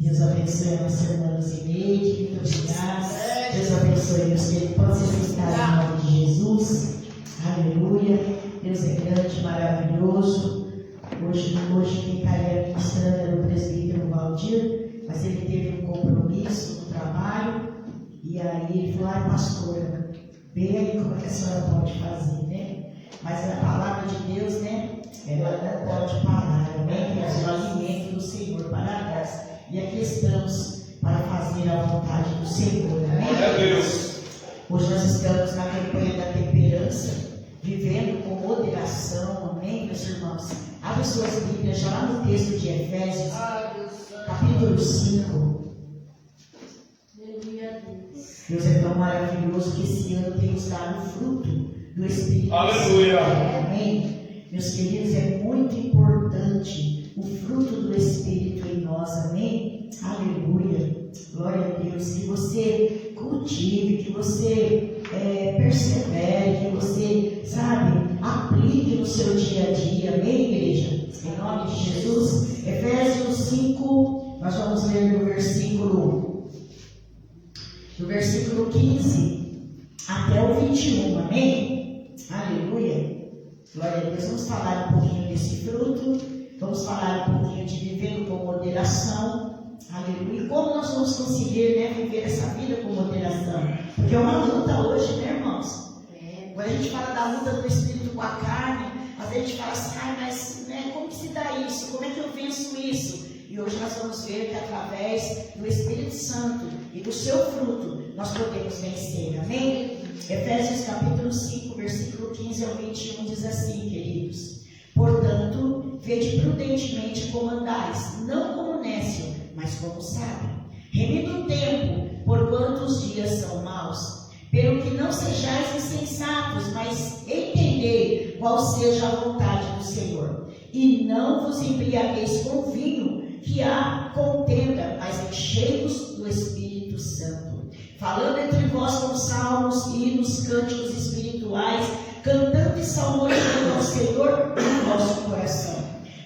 Deus abençoe a nossa irmã Zineide, muito obrigada. Deus abençoe meus queridos, pode se sentar em nome de Jesus. Aleluia. Deus é grande, maravilhoso. Hoje quem estaria ministrando era o presbítero Valdir, mas ele teve um compromisso no trabalho, e aí ele falou: ai, pastora, vê aí como é que a senhora pode fazer, né? Mas a palavra de Deus, né? Ela não pode parar, amém? É o alimento do Senhor para nós. E aqui estamos para fazer a vontade do Senhor, amém? Hoje nós estamos na campanha da temperança, vivendo com moderação, amém, meus irmãos? Abre suas Bíblias já lá no texto de Efésios, capítulo 5. Deus é tão maravilhoso que esse ano tem nos dado o fruto do Espírito Aleluia. Santo. Amém? Meus queridos, é muito importante o fruto do Espírito em nós, amém? Aleluia. Glória a Deus. Que você cultive, que você persevere, que você, sabe, aplique no seu dia a dia, amém, igreja? Em nome de Jesus. Efésios 5, nós vamos ler do versículo 15 até o 21, amém? Aleluia. Glória a Deus. Vamos falar um pouquinho desse fruto, vamos falar um pouquinho de vivendo com moderação, aleluia. E como nós vamos conseguir, né, viver essa vida com moderação? Porque é uma luta hoje, né, irmãos? Quando a gente fala da luta do Espírito com a carne, às vezes a gente fala assim: ai, mas né, como que se dá isso? Como é que eu venço isso? E hoje nós vamos ver que através do Espírito Santo e do seu fruto, nós podemos vencer, amém? Efésios capítulo 5, versículo 15 ao 21 diz assim, queridos: portanto, vede prudentemente como andais, não como nécio, mas como sábio, remindo o tempo, porquanto os dias são maus. Pelo que não sejais insensatos, mas entendei qual seja a vontade do Senhor. E não vos embriagueis com vinho, que há contenda, mas enchei-vos do Espírito Santo, falando entre vós com salmos, hinos, cânticos espirituais, cantando e salmodiando ao Senhor no vosso coração,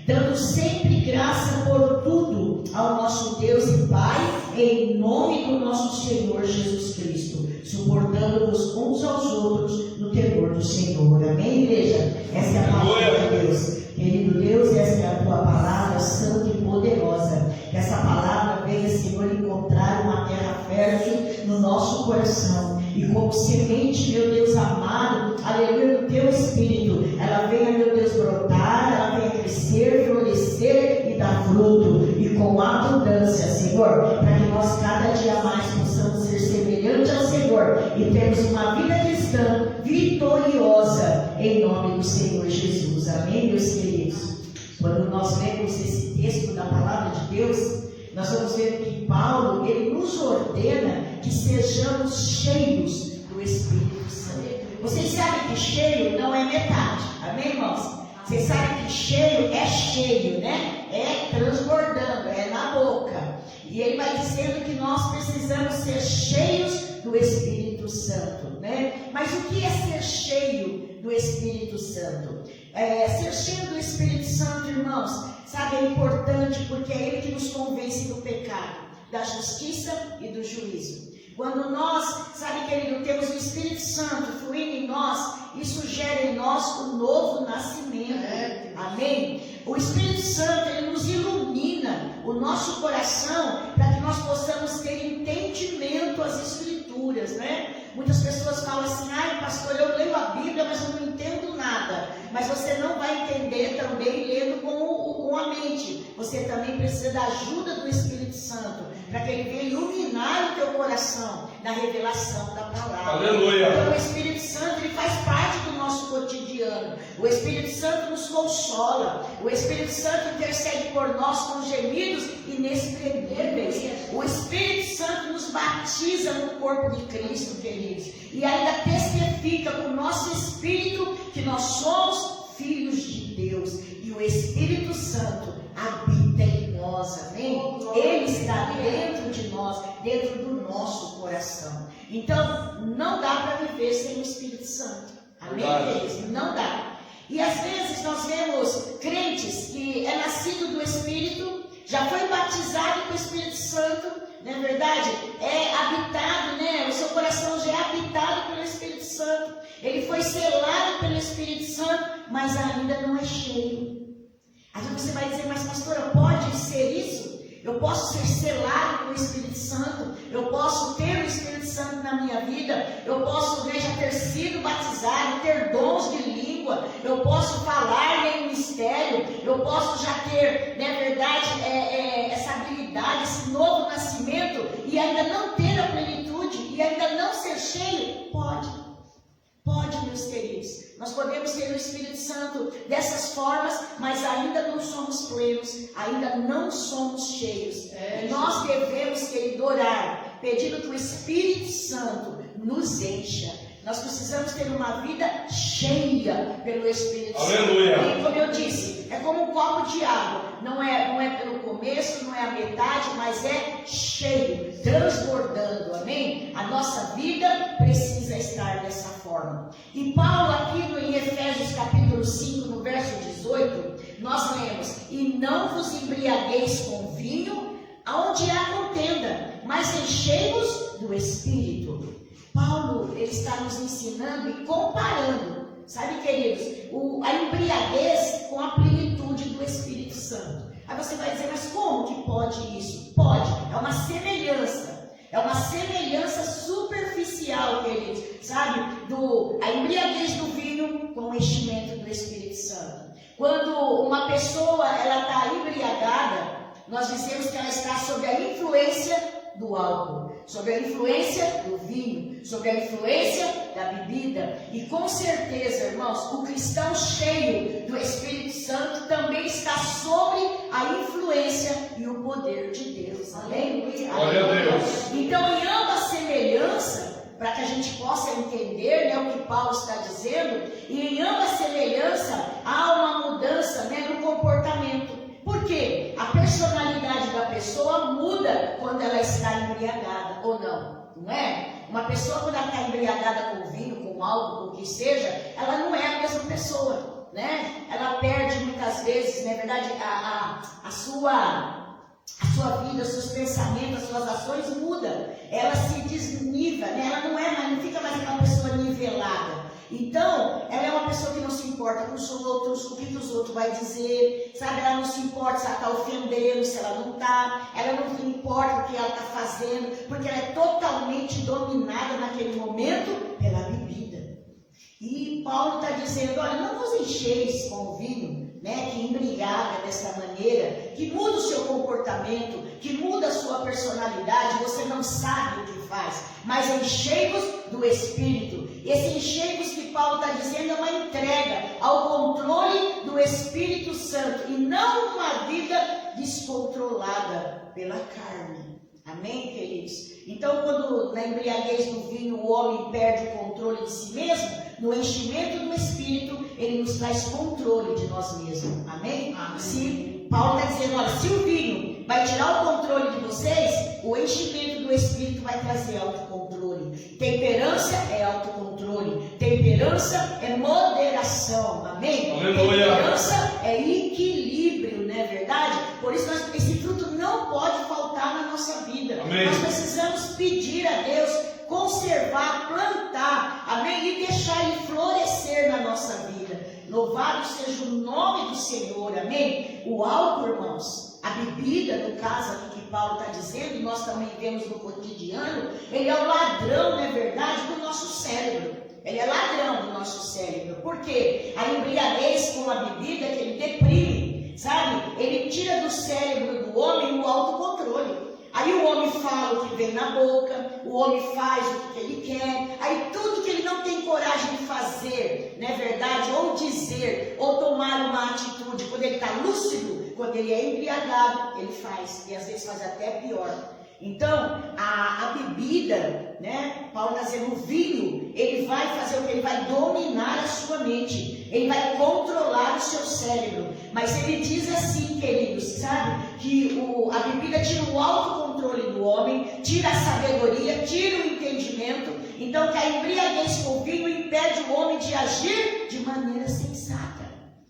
dando sempre graça por tudo ao nosso Deus e Pai, em nome do nosso Senhor Jesus Cristo, suportando-vos uns aos outros no temor do Senhor. Amém, igreja? Essa é a palavra de Deus. Querido Deus, essa é a tua palavra santa e poderosa. Que essa palavra venha, Senhor, encontrar uma terra fértil no nosso coração. E como semente, meu Deus amado, aleluia, do teu Espírito, ela venha, meu Deus, brotar, ela venha crescer, florescer e dar fruto. E com abundância, Senhor, para que nós cada dia mais possamos ser semelhantes ao Senhor e termos uma vida cristã vitoriosa, em nome do Senhor Jesus. Amém, meus queridos? Quando nós lemos esse texto da palavra de Deus, nós vamos ver que Paulo, ele nos ordena que sejamos cheios do Espírito Santo. Vocês sabem que cheio não é metade, amém, irmãos? Vocês sabem que cheio é cheio, né? É transbordando, é na boca. E ele vai dizendo que nós precisamos ser cheios do Espírito Santo, né? Mas o que é ser cheio do Espírito Santo? Ser cheio do Espírito Santo, irmãos, sabe, é importante porque é ele que nos convence do pecado, da justiça e do juízo. Quando nós, sabe, querido, temos o Espírito Santo fluindo em nós, isso gera em nós um novo nascimento. Amém? O Espírito Santo, ele nos ilumina o nosso coração para que nós possamos ter entendimento às Escrituras, né? Muitas pessoas falam assim: ai, pastor, eu leio a Bíblia, mas eu não entendo nada. Mas você não vai entender também lendo com a mente. Você também precisa da ajuda do Espírito Santo, para que ele venha iluminar o teu coração na revelação da palavra. Aleluia. Então o Espírito Santo, ele faz parte do nosso cotidiano. O Espírito Santo nos consola. O Espírito Santo intercede por nós com gemidos inexprimíveis. O Espírito Santo nos batiza no corpo de Cristo, queridos, e ainda testifica com o nosso espírito que nós somos filhos de Deus, e o Espírito Santo habita em nós, amém? Ele está dentro de nós, dentro do nosso coração. Então, não dá para viver sem o Espírito Santo, amém, queridos? Não dá. E às vezes nós vemos crentes que é nascido do Espírito, já foi batizado com o Espírito Santo, não é verdade? É habitado, né? O seu coração já é habitado pelo Espírito Santo. Ele foi selado pelo Espírito Santo, mas ainda não é cheio. Aí você vai dizer, mas pastora, pode ser isso? Eu posso ser selado com o Espírito Santo, eu posso ter o Espírito Santo na minha vida, eu posso já ter sido batizado, ter dons de língua, eu posso falar em mistério, eu posso já ter, na verdade, essa habilidade, esse novo nascimento, e ainda não ter a plenitude, e ainda não ser cheio? Pode. Pode, meus queridos. Nós podemos ter o Espírito Santo dessas formas, mas ainda não somos plenos, ainda não somos cheios. E nós devemos, querido, orar, pedindo que o Espírito Santo nos encha. Nós precisamos ter uma vida cheia pelo Espírito Aleluia. Santo. E como eu disse, é como um copo de água. Não é pelo começo, não é a metade, mas é cheio, transbordando. Amém? A nossa vida precisa estar dessa forma. E Paulo aqui em Efésios capítulo 5, no verso 18, nós lemos: e não vos embriagueis com vinho, onde há contenda, mas enchei-vos do Espírito. Paulo, ele está nos ensinando e comparando, sabe, queridos, a embriaguez com a plenitude do Espírito Santo. Aí você vai dizer, mas como que pode isso? Pode, é uma semelhança. É uma semelhança superficial, queridos, sabe? A embriaguez do vinho com o enchimento do Espírito Santo. Quando uma pessoa ela está embriagada, nós dizemos que ela está sob a influência do álcool, sob a influência do vinho, sob a influência da bebida. E com certeza, irmãos, o cristão cheio do Espírito Santo também está sob a influência e o poder de Deus. Amém? Glória a Deus. Então, em ambas semelhanças, para que a gente possa entender, né, o que Paulo está dizendo, e em ambas semelhanças há uma mudança, né, no comportamento. Por quê? A personalidade da pessoa muda quando ela está embriagada, ou não? Não é? Uma pessoa, quando ela está embriagada com vinho, com álcool, com o que seja, ela não é a mesma pessoa, né? Ela perde muitas vezes, na verdade, a sua vida, os seus pensamentos, as suas ações mudam. Ela se desniva, né? Ela não fica mais aquela pessoa nivelada. Então, ela é uma pessoa que não se importa com os outros, o que os outros vão dizer, sabe? Ela não se importa se ela está ofendendo, se ela não está, ela não se importa o que ela está fazendo, porque ela é totalmente dominada naquele momento pela bebida. E Paulo está dizendo, olha, não vos encheis com o vinho, né, que embriaga dessa maneira, que muda o seu comportamento, que muda a sua personalidade, você não sabe o que faz, mas enchei-vos do Espírito. Esse enchei-vos que Paulo está dizendo é uma entrega ao controle do Espírito Santo e não uma vida descontrolada pela carne. Amém, queridos? Então, quando na embriaguez do vinho o homem perde o controle de si mesmo, no enchimento do Espírito, ele nos traz controle de nós mesmos. Amém? Amém. Se Paulo está dizendo, olha, se o vinho vai tirar o controle de vocês, o enchimento do Espírito vai trazer autocontrole. Temperança é autocontrole. Temperança é moderação. Amém? Aleluia. Temperança é equilíbrio, não é verdade? Por isso, esse fruto não pode faltar na nossa vida. Amém. Nós precisamos pedir a Deus, conservar, plantar, amém? E deixar ele florescer na nossa vida. Louvado seja o nome do Senhor, amém? O álcool, irmãos, a bebida, no caso aqui que Paulo está dizendo, e nós também vemos no cotidiano, ele é o ladrão, não é verdade, do nosso cérebro. Ele é ladrão do nosso cérebro. Por quê? A embriaguez com a bebida que ele deprime, sabe? Ele tira do cérebro do homem o autocontrole. Aí o homem fala o que vem na boca, o homem faz o que ele quer, aí tudo que ele não tem coragem de fazer, não é verdade? Ou dizer, ou tomar uma atitude, quando ele está lúcido, quando ele é embriagado, ele faz, e às vezes faz até pior. Então, a bebida, né? Paulo está dizendo, o vinho, ele vai fazer o que? Ele vai dominar a sua mente, ele vai controlar o seu cérebro. Mas ele diz assim, queridos, sabe? Que a bebida tira o autocontrole do homem, tira a sabedoria, tira o entendimento. Então, que a embriaguez com o vinho impede o homem de agir de maneira sensata.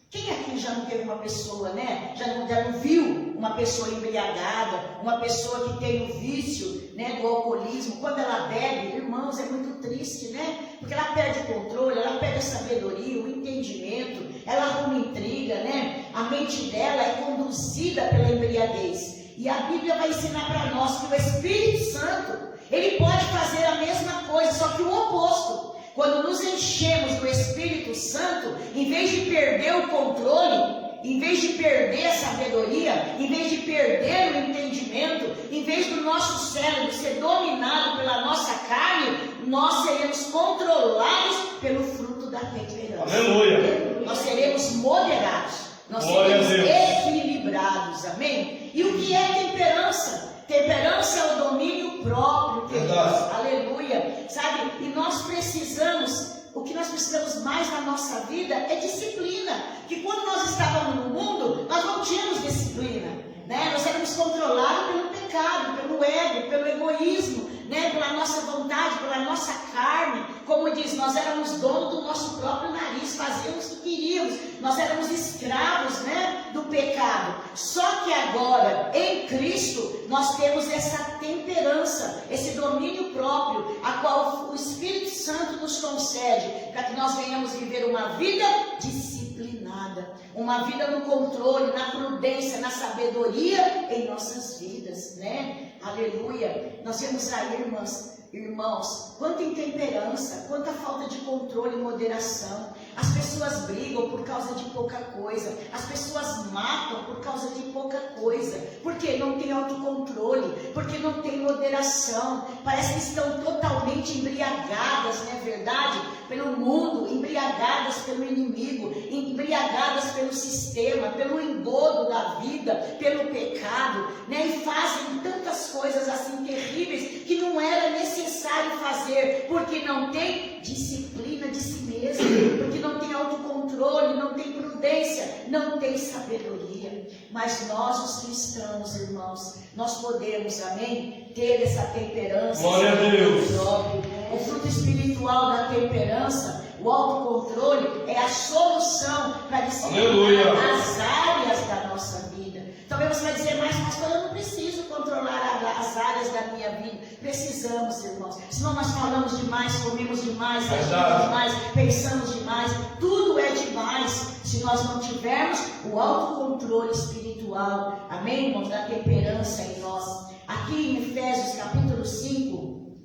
Quem aqui já não teve uma pessoa, né? Já não viu uma pessoa embriagada, uma pessoa que tem o vício, né, do alcoolismo, quando ela bebe, irmãos, é muito triste, né? Porque ela perde o controle, ela perde a sabedoria, o entendimento, ela arruma intriga, né? A mente dela é conduzida pela embriaguez. E a Bíblia vai ensinar para nós que o Espírito Santo, ele pode fazer a mesma coisa, só que o oposto. Quando nos enchemos do Espírito Santo, em vez de perder o controle, em vez de perder a sabedoria, em vez de perder o entendimento, em vez do nosso cérebro ser dominado pela nossa carne, nós seremos controlados pelo fruto da temperança. Aleluia! Nós seremos moderados, nós seremos equilibrados, amém? E o que é temperança? Temperança é o domínio próprio, queridos. Aleluia! Sabe? E nós precisamos, o que nós precisamos mais na nossa vida é disciplina. Que quando nós estávamos no mundo, nós não tínhamos disciplina, né? Nós éramos controlados pelo pecado, pelo ego, pelo egoísmo, né? Pela nossa vontade, pela nossa carne. Como diz, nós éramos donos do nosso próprio nariz, fazíamos o que queríamos. Nós éramos escravos, né, do pecado. Só que agora, em Cristo, nós temos essa temperança, esse domínio próprio, a qual o Espírito Santo nos concede, para que nós venhamos viver uma vida disciplinada, uma vida no controle, na prudência, na sabedoria em nossas vidas, né? Aleluia! Nós vemos aí, irmãos, quanta intemperança, quanta falta de controle e moderação. As pessoas brigam por causa de pouca coisa, as pessoas matam por causa de pouca coisa, porque não tem autocontrole, porque não tem moderação, parece que estão totalmente embriagadas, não é verdade? Pelo mundo, embriagadas pelo inimigo, embriagadas pelo sistema, pelo engodo da vida, pelo pecado, né? E fazem tantas coisas assim terríveis que não era necessário fazer, porque não tem disciplina de si mesmo, porque não tem autocontrole, não tem prudência, não tem sabedoria. Mas nós, os cristãos, irmãos, nós podemos, amém, ter essa temperança. Glória a Deus. O fruto espiritual da temperança, o autocontrole, é a solução para disciplinar as áreas da nossa vida. Talvez você vai dizer, mas pastor, eu não preciso controlar as áreas da minha vida. Precisamos, irmãos. Senão nós falamos demais, comemos demais, agimos demais, pensamos demais. Tudo é demais se nós não tivermos o autocontrole espiritual. Amém, irmãos? Da temperança em nós. Aqui em Efésios capítulo 5,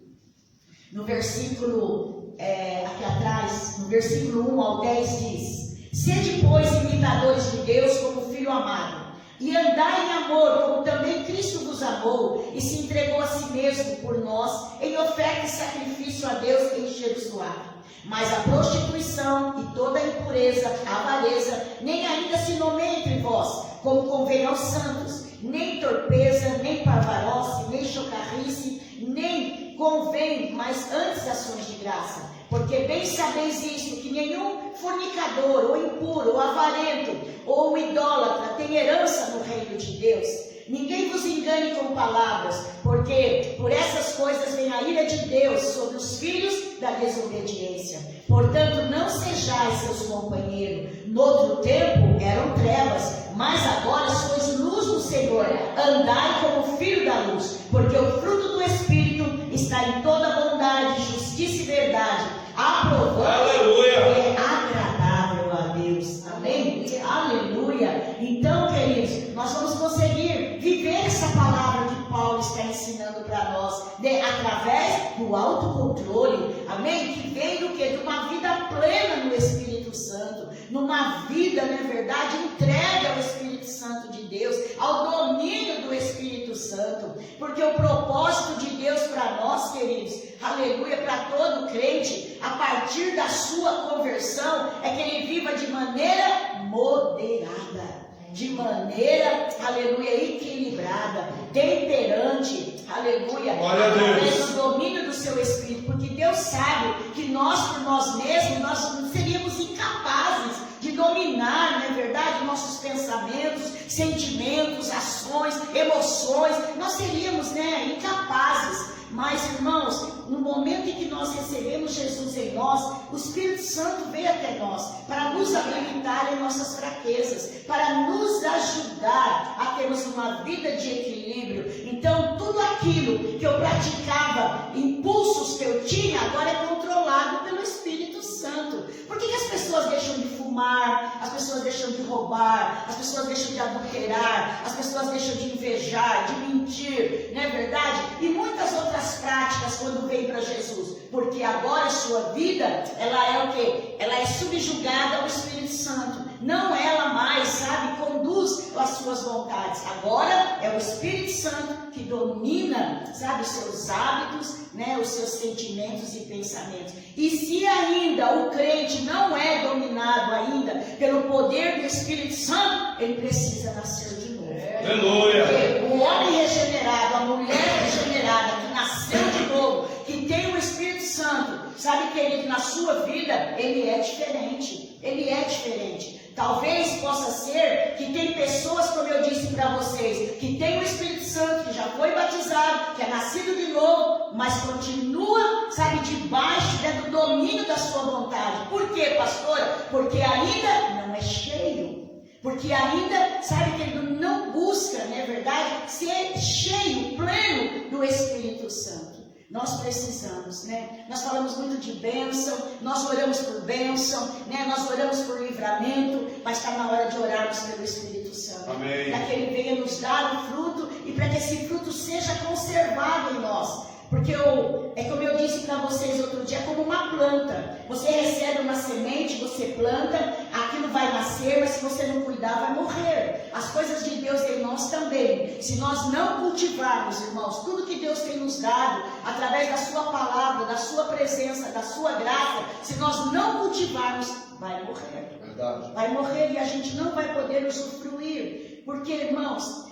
no versículo, aqui atrás, no versículo 1 ao 10 diz: sede, pois, imitadores de Deus como filho amado, e andai em amor, como também Cristo vos amou, e se entregou a si mesmo por nós, em oferta e sacrifício a Deus em cheiro suave. Mas a prostituição e toda a impureza, a avareza, nem ainda se nomeia entre vós, como convém aos santos, nem torpeza, nem parvarose, nem chocarrice, nem convém, mas antes ações de graça. Porque bem sabeis isto, que nenhum fornicador, ou impuro, ou avarento, ou idólatra tem herança no reino de Deus. Ninguém vos engane com palavras, porque por essas coisas vem a ira de Deus sobre os filhos da desobediência. Portanto, não sejais seus companheiros. Noutro tempo eram trevas, mas agora sois luz do Senhor. Andai como filho da luz, porque o fruto do Espírito está em toda bondade, justiça e verdade, aprovando e é agradável a Deus. Amém? Aleluia! Então, queridos, nós vamos conseguir viver essa palavra que Paulo está ensinando para nós, através do autocontrole, amém? Que vem do quê? De uma vida plena no Espírito Santo, numa vida, não é verdade, entregue ao Espírito Santo de Deus, ao domínio do Espírito Santo, porque o propósito de Deus para nós, queridos, aleluia, para todo crente, a partir da sua conversão, é que ele viva de maneira moderada, de maneira, aleluia, equilibrada, temperante, aleluia, através do domínio do seu Espírito, porque Deus sabe que nós, por nós mesmos, nós seríamos incapazes de dominar, não é verdade, nossos pensamentos, sentimentos, ações, emoções, nós seríamos, incapazes. Mas, irmãos, no momento em que nós recebemos Jesus em nós, o Espírito Santo veio até nós para nos habilitar em nossas fraquezas, para nos ajudar a termos uma vida de equilíbrio. Então, tudo aquilo que eu praticava, impulsos que eu tinha, agora é controlado pelo Espírito Santo. Por que as pessoas deixam de fumar, as pessoas deixam de roubar, as pessoas deixam de adulterar, as pessoas deixam de invejar, de mentir, não é verdade? E muitas outras práticas quando vem para Jesus, porque agora a sua vida, ela é o quê? Ela é subjugada ao Espírito Santo, não ela mais, sabe, conduz as suas vontades. Agora é o Espírito Santo que domina, sabe, os seus hábitos, né, os seus sentimentos e pensamentos. E se ainda o crente não é dominado ainda pelo poder do Espírito Santo, ele precisa nascer de novo. Aleluia! Porque o homem regenerado, a mulher regenerada, que nasceu de novo, que tem o Espírito Santo, sabe, querido, na sua vida, ele é diferente. Ele é diferente. Talvez possa ser que tem pessoas, como eu disse para vocês, que tem o Espírito Santo, que já foi batizado, que é nascido de novo, mas continua, sabe, debaixo, né, do domínio da sua vontade. Por quê, pastora? Porque ainda não é cheio. Porque ainda, sabe, que ele não busca, não é verdade, ser cheio, pleno do Espírito Santo. Nós precisamos, né? Nós falamos muito de bênção, nós oramos por bênção, né? Nós oramos por livramento, mas está na hora de orarmos pelo Espírito Santo. Amém. Para que ele venha nos dar o fruto e para que esse fruto seja conservado em nós. Porque é como eu disse para vocês outro dia, é como uma planta. Você recebe uma semente, você planta, aquilo vai nascer, mas se você não cuidar, vai morrer. As coisas de Deus em nós também. Se nós não cultivarmos, irmãos, tudo que Deus tem nos dado, através da sua palavra, da sua presença, da sua graça, se nós não cultivarmos, vai morrer. Verdade. Vai morrer e a gente não vai poder usufruir. Porque, irmãos,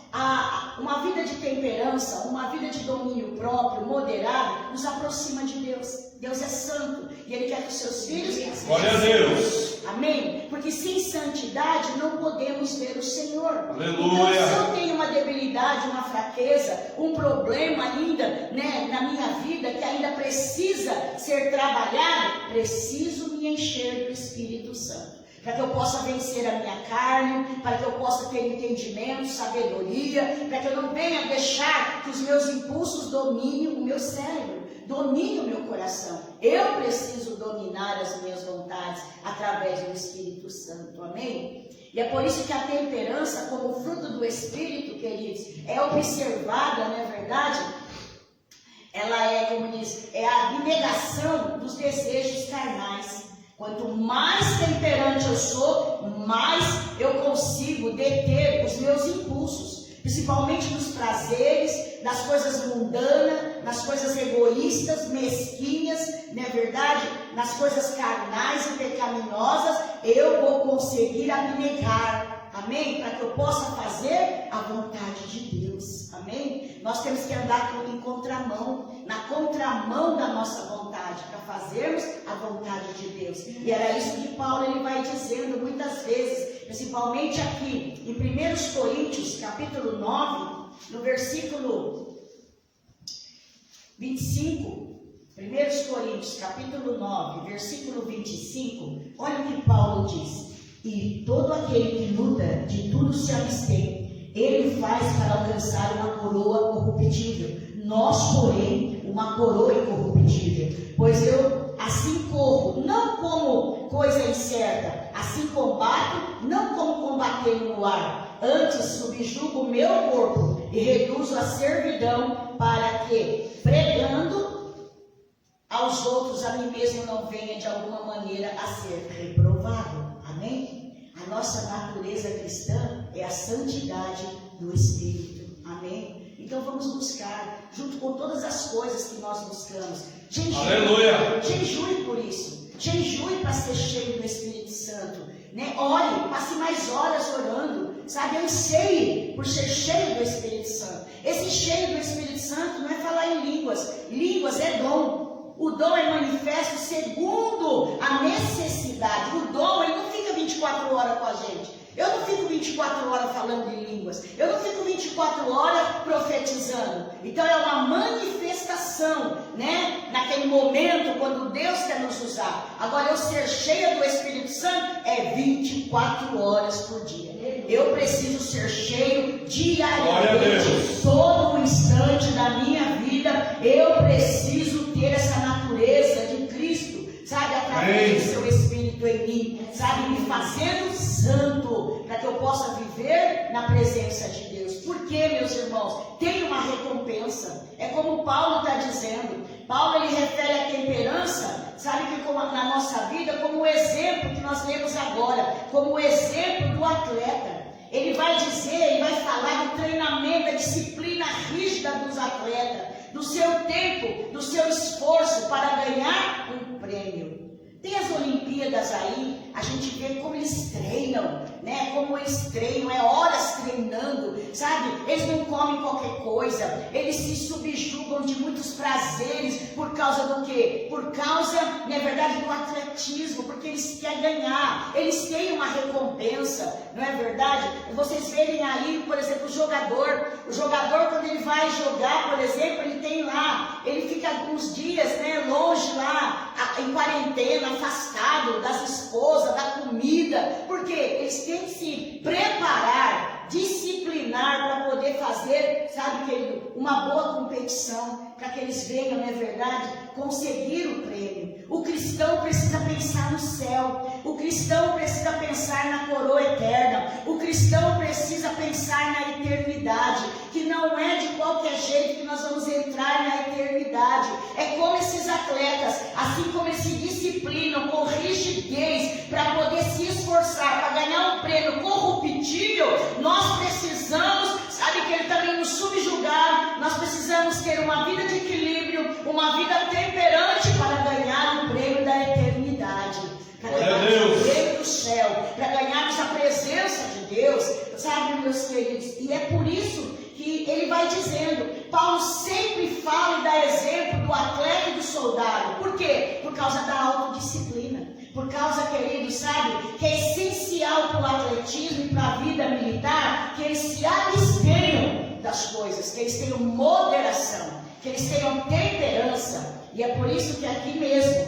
uma vida de temperança, uma vida de domínio próprio, moderado, nos aproxima de Deus. Deus é santo e Ele quer que os seus filhos sejam santos. Glória a Deus. Amém? Porque sem santidade não podemos ver o Senhor. Aleluia. Então, se eu tenho uma debilidade, uma fraqueza, um problema ainda, né, na minha vida que ainda precisa ser trabalhado, preciso me encher do Espírito Santo. Para que eu possa vencer a minha carne, para que eu possa ter entendimento, sabedoria, para que eu não venha deixar que os meus impulsos dominem o meu cérebro, dominem o meu coração. Eu preciso dominar as minhas vontades através do Espírito Santo, amém? E é por isso que a temperança, como fruto do Espírito, queridos, é observada, não é verdade? Ela é, como diz, é a abnegação dos desejos carnais. Quanto mais temperante eu sou, mais eu consigo deter os meus impulsos, principalmente nos prazeres, nas coisas mundanas, nas coisas egoístas, mesquinhas, não é verdade? Nas coisas carnais e pecaminosas, eu vou conseguir abnegar, amém? Para que eu possa fazer a vontade de Deus, amém? Nós temos que andar em contramão, na contramão da nossa vontade, para fazermos a vontade de Deus. E era isso que Paulo ele vai dizendo muitas vezes, principalmente aqui em 1 Coríntios, capítulo 9, no versículo 25. 1 Coríntios, capítulo 9, versículo 25, olha o que Paulo diz: e todo aquele que luta de tudo se abstém, ele faz para alcançar uma coroa corruptível. Nós, porém, uma coroa incorruptível. Pois eu assim corro, não como coisa incerta, assim combato, não como combatendo no ar. Antes subjugo o meu corpo e reduzo a servidão, para que, pregando aos outros, a mim mesmo não venha de alguma maneira a ser reprovado. Amém? A nossa natureza cristã é a santidade do Espírito. Amém? Então vamos buscar, junto com todas as coisas que nós buscamos. Jejue por isso. Jejue para ser cheio do Espírito Santo. Né? Ore, passe mais horas orando. Sabe, anseie por ser cheio do Espírito Santo. Esse cheio do Espírito Santo não é falar em línguas. Línguas é dom. O dom é manifesto segundo a necessidade. O dom ele não fica 24 horas com a gente. Eu não fico 24 horas falando em línguas. Eu não fico 24 horas profetizando. Então é uma manifestação, né? Naquele momento, quando Deus quer nos usar. Agora, eu ser cheia do Espírito Santo é 24 horas por dia. Eu preciso ser cheio diariamente, todo instante da minha vida. Eu preciso ter essa natureza de Cristo, sabe? Através do seu Espírito em mim, sabe? Me fazendo santo, para que eu possa viver na presença de Deus. Porque, meus irmãos, tem uma recompensa. É como Paulo está dizendo. Paulo, ele refere a temperança, sabe, que como na nossa vida, como o exemplo que nós lemos agora, como o exemplo do atleta. Ele vai dizer, ele vai falar do treinamento, da disciplina rígida dos atletas, do seu tempo, do seu esforço para ganhar um prêmio. Tem as Olimpíadas aí, a gente vê como eles treinam, né? Como eles treinam, é horas treinando, sabe? Eles não comem qualquer coisa, eles se subjugam de muitos prazeres, por causa do quê? Por causa, na verdade, do atletismo, porque eles querem ganhar, eles têm uma recompensa, não é verdade? Vocês verem aí, por exemplo, o jogador quando ele vai jogar, por exemplo, ele tem lá, ele fica alguns dias, né, longe lá, em quarentena, afastado das esposas, da comida, porque eles têm que se preparar, disciplinar para poder fazer, sabe, uma boa competição, para que eles venham, não é verdade, conseguir o prêmio. O cristão precisa pensar no céu, o cristão precisa pensar na coroa eterna, o cristão precisa pensar na eternidade, que não é de qualquer jeito que nós vamos entrar na eternidade. É como esses atletas, assim como eles se disciplinam com rigidez para poder se esforçar para ganhar um prêmio corruptível, nós precisamos, sabe, que ele também nos subjugar, nós precisamos ter uma vida de equilíbrio, uma vida temperante para ganhar o prêmio da eternidade, para ganharmos o prêmio do céu, para ganharmos a presença de Deus, sabe, meus queridos? E é por isso que ele vai dizendo, Paulo sempre fala e dá exemplo do atleta e do soldado. Por quê? Por causa da autodisciplina. Por causa, querido, sabe, que é essencial para o atletismo e para a vida militar que eles se abstenham das coisas, que eles tenham moderação, que eles tenham temperança. E é por isso que aqui mesmo,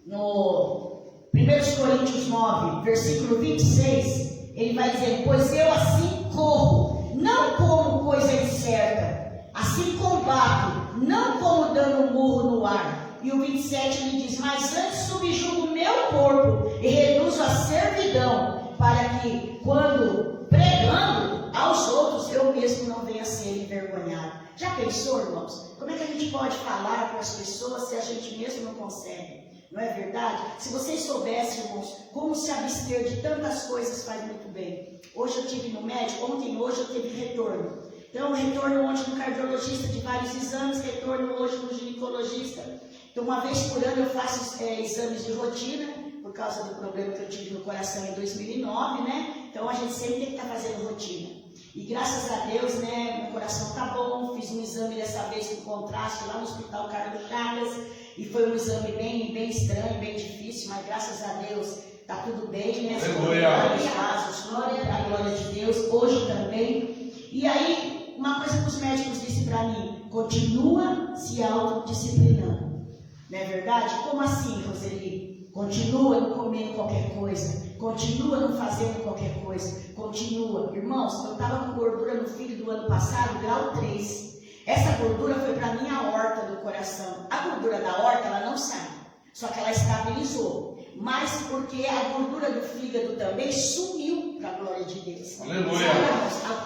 no 1 Coríntios 9, versículo 26, ele vai dizer, pois eu assim corro, não como coisa incerta, assim combato, não como dando um murro no ar. E o 27 ele diz, mas antes subjugo o meu corpo e reduzo a servidão, para que quando pregando aos outros, eu mesmo não venha a ser envergonhado. Já pensou, irmãos? Como é que a gente pode falar para as pessoas se a gente mesmo não consegue? Não é verdade? Se vocês soubessem, irmãos, como se abster de tantas coisas faz muito bem. Hoje eu tive no médico, hoje eu tive retorno. Então, retorno ontem no cardiologista de vários exames, retorno hoje no ginecologista. Então, uma vez por ano eu faço exames de rotina, por causa do problema que eu tive no coração em 2009, né? Então, a gente sempre tem que estar fazendo rotina. E graças a Deus, né, meu coração tá bom, fiz um exame dessa vez com contraste lá no Hospital Carlos Chagas, e foi um exame bem estranho, bem difícil, mas graças a Deus tá tudo bem, né? Glória a glória de Deus, hoje também. E aí, uma coisa que os médicos disseram para mim, continua se autodisciplinando. Não é verdade? Como assim, Roseli? Continua não comendo qualquer coisa, continua não fazendo qualquer coisa, continua. Irmãos, eu estava com gordura no fígado do ano passado, grau 3. Essa gordura foi para a minha aorta do coração. A gordura da aorta, ela não sai, só que ela estabilizou. Mas porque a gordura do fígado também sumiu, para a glória de Deus. Aleluia!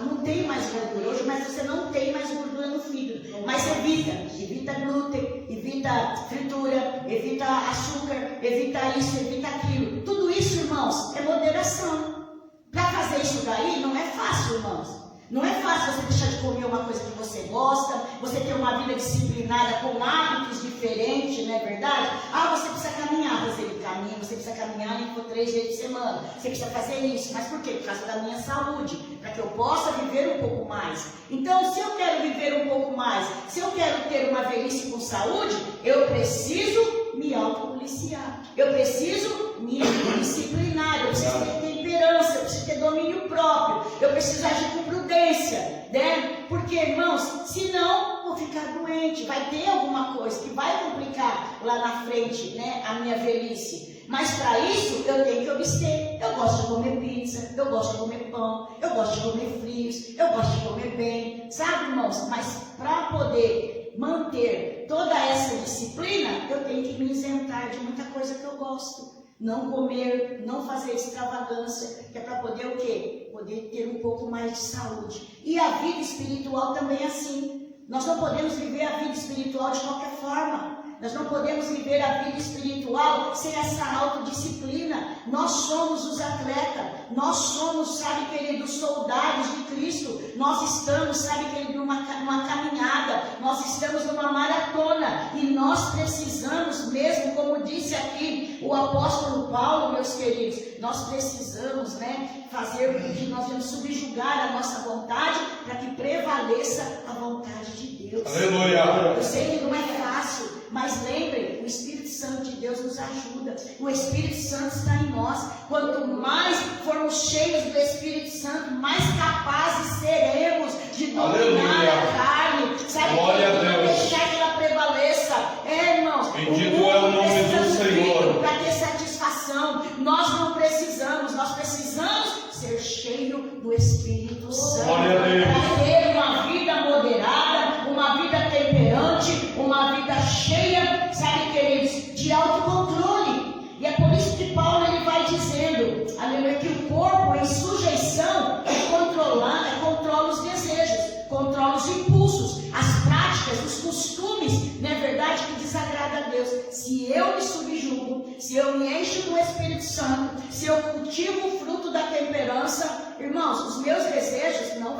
Não tem mais gordura hoje, mas você não tem mais gordura no fígado. Mas evita glúten, evita fritura, evita açúcar, evita isso, evita aquilo. Tudo isso, irmãos, é moderação. Para fazer isso daí não é fácil, irmãos. Não é fácil você deixar de comer uma coisa que você gosta, você ter uma vida disciplinada com hábitos diferentes, não é verdade? Você precisa caminhar, você caminha, você precisa caminhar 3 vezes por semana, você precisa fazer isso, mas por quê? Por causa da minha saúde, para que eu possa viver um pouco mais. Então, se eu quero viver um pouco mais, se eu quero ter uma velhice com saúde, eu preciso me me autopoliciar. Eu preciso me disciplinar, eu preciso ter temperança, eu preciso ter domínio próprio, eu preciso agir com prudência, né? Porque, irmãos, senão vou ficar doente, vai ter alguma coisa que vai complicar lá na frente, né, a minha velhice. Mas para isso eu tenho que obster. Eu gosto de comer pizza, eu gosto de comer pão, eu gosto de comer frios, eu gosto de comer bem, sabe, irmãos? Mas para poder manter toda essa disciplina, eu tenho que me isentar de muita coisa que eu gosto. Não comer, não fazer extravagância, que é para poder o quê? Poder ter um pouco mais de saúde. E a vida espiritual também é assim. Nós não podemos viver a vida espiritual de qualquer forma. Nós não podemos viver a vida espiritual sem essa autodisciplina. Nós somos os atletas, nós somos, sabe, queridos, soldados de Cristo. Nós estamos, sabe, querido, numa caminhada, nós estamos numa maratona e nós precisamos mesmo, como disse aqui o apóstolo Paulo, meus queridos, nós precisamos, né, fazer com que nós vamos subjugar a nossa vontade para que prevaleça a vontade de Deus. Aleluia! Eu sei que não é fácil, mas lembrem, o Espírito Santo de Deus nos ajuda. O Espírito Santo está em nós. Quanto mais formos cheios do Espírito Santo, mais capazes seremos de dominar a carne. Sabe? Glória a Deus. Não deixar que ela prevaleça. Irmãos, bendito é o nome do Senhor. Para ter satisfação, nós não precisamos, nós precisamos ser cheios do Espírito Santo. Glória a Deus. Para ter uma vida moderada, uma vida temperante, uma vida cheia, sabe, queridos, de autocontrole. E é por isso que Paulo ele vai dizendo, aleluia, que o corpo em sujeição controla os desejos, controla os impulsos, as práticas, os costumes, não é verdade, que desagrada a Deus. Se eu me subjugo, se eu me encho do Espírito Santo, se eu cultivo o fruto da temperança, irmãos, os meus desejos não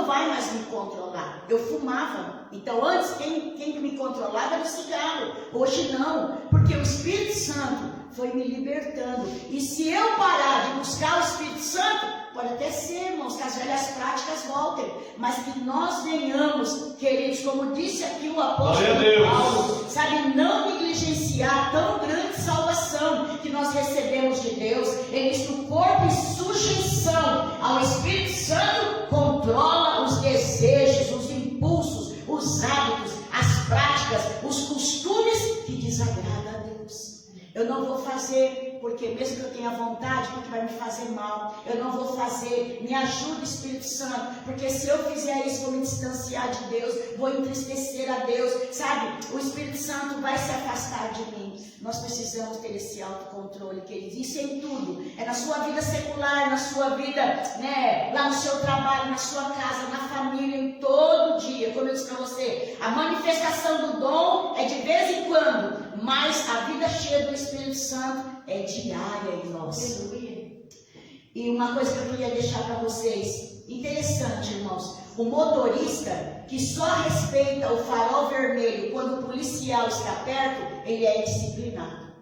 vai mais me controlar. Eu fumava, então antes quem me controlava era o cigarro, hoje não, porque o Espírito Santo foi me libertando. E se eu parar de buscar o Espírito Santo, pode até ser, irmãos, que as velhas práticas voltem, mas que nós venhamos, queridos, como disse aqui o apóstolo Paulo, sabe, não negligenciar tão grande salvação que nós recebemos de Deus. Ele diz que o corpo em sujeição ao Espírito Santo controla os desejos, os impulsos, os hábitos, as práticas, os costumes que desagradam a Deus. Eu não vou fazer porque mesmo que eu tenha vontade, porque vai me fazer mal. Eu não vou fazer, me ajuda, Espírito Santo, porque se eu fizer isso, vou me distanciar de Deus, vou entristecer a Deus, sabe? O Espírito Santo vai se afastar de mim. Nós precisamos ter esse autocontrole, queridos. Isso é em tudo. É na sua vida secular, na sua vida, né, lá no seu trabalho, na sua casa, na família, em todo dia. Como eu disse para você, a manifestação do dom é de vez em quando, mas a vida cheia do Espírito Santo é diária em nós. E uma coisa que eu queria deixar para vocês, interessante, irmãos, o motorista que só respeita o farol vermelho quando o policial está perto, ele é disciplinado.